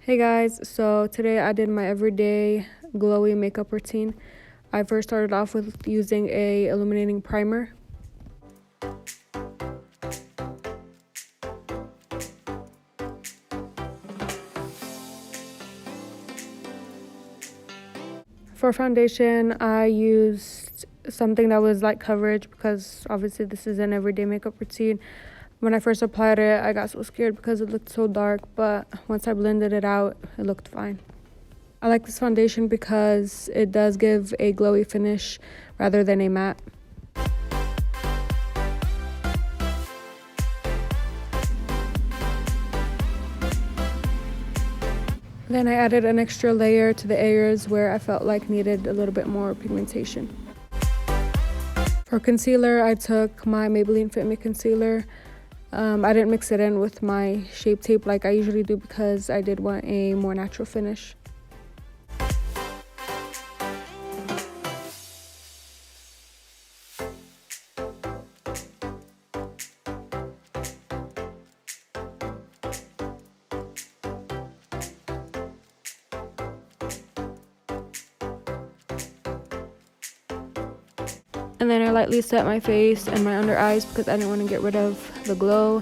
Hey guys, so today I did my everyday glowy makeup routine. I first started off with using a illuminating primer. For foundation, I used something that was light coverage because obviously this is an everyday makeup routine. When I first applied it, I got so scared because it looked so dark, but once I blended it out, it looked fine. I like this foundation because it does give a glowy finish rather than a matte. Then I added an extra layer to the areas where I felt like needed a little bit more pigmentation. For concealer, I took my Maybelline Fit Me concealer. I didn't mix it in with my Shape Tape like I usually do because I did want a more natural finish. And then I lightly set my face and my under eyes because I didn't want to get rid of the glow.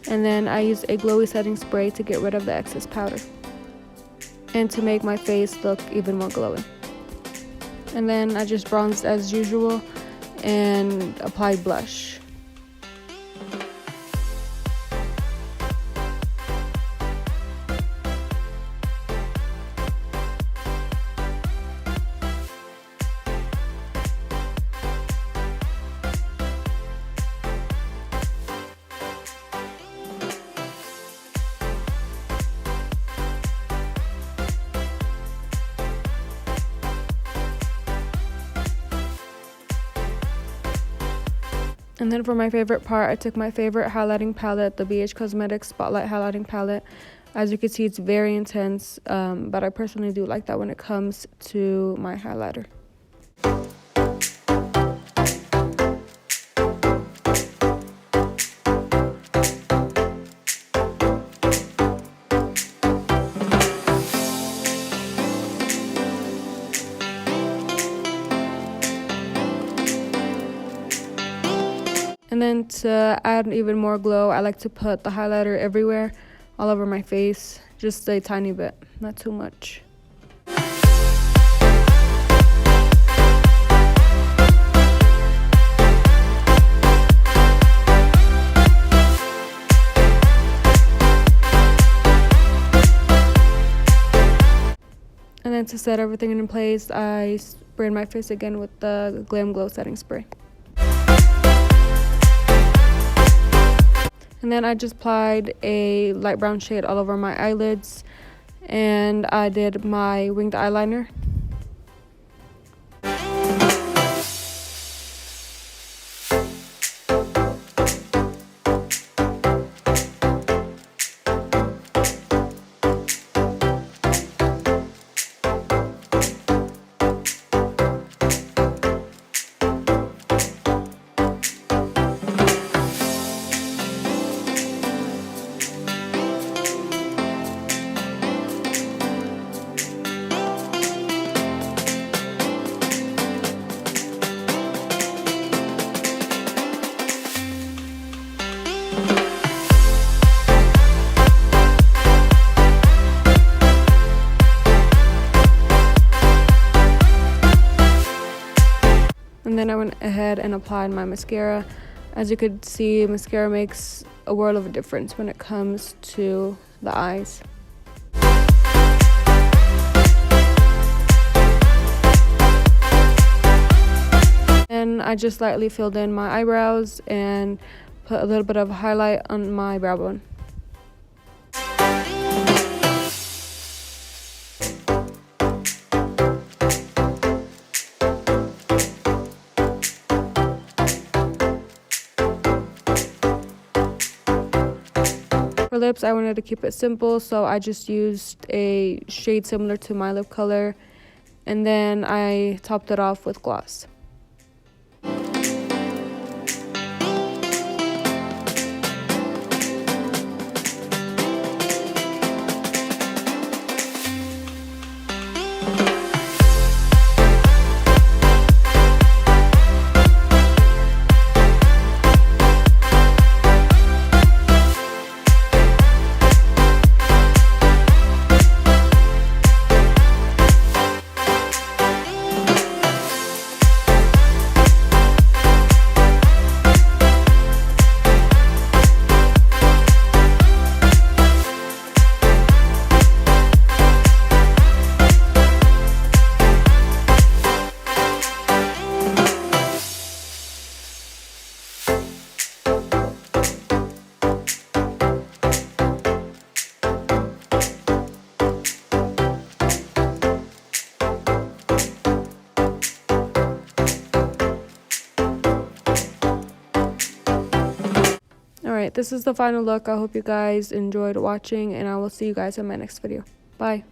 And then I used a glowy setting spray to get rid of the excess powder and to make my face look even more glowing. And then I just bronzed as usual and applied blush. And then for my favorite part, I took my favorite highlighting palette, the BH Cosmetics Spotlight Highlighting Palette. As you can see, it's very intense, but I personally do like that when it comes to my highlighter. And then to add even more glow, I like to put the highlighter everywhere, all over my face, just a tiny bit, not too much. And then to set everything in place, I sprayed my face again with the Glam Glow setting spray. And then I just applied a light brown shade all over my eyelids, and I did my winged eyeliner. And then I went ahead and applied my mascara. As you could see, mascara makes a world of a difference when it comes to the eyes. And I just lightly filled in my eyebrows and put a little bit of highlight on my brow bone. For lips, I wanted to keep it simple, so I just used a shade similar to my lip color, and then I topped it off with gloss. this is the final look. I hope you guys enjoyed watching, and I will see you guys in my next video. Bye.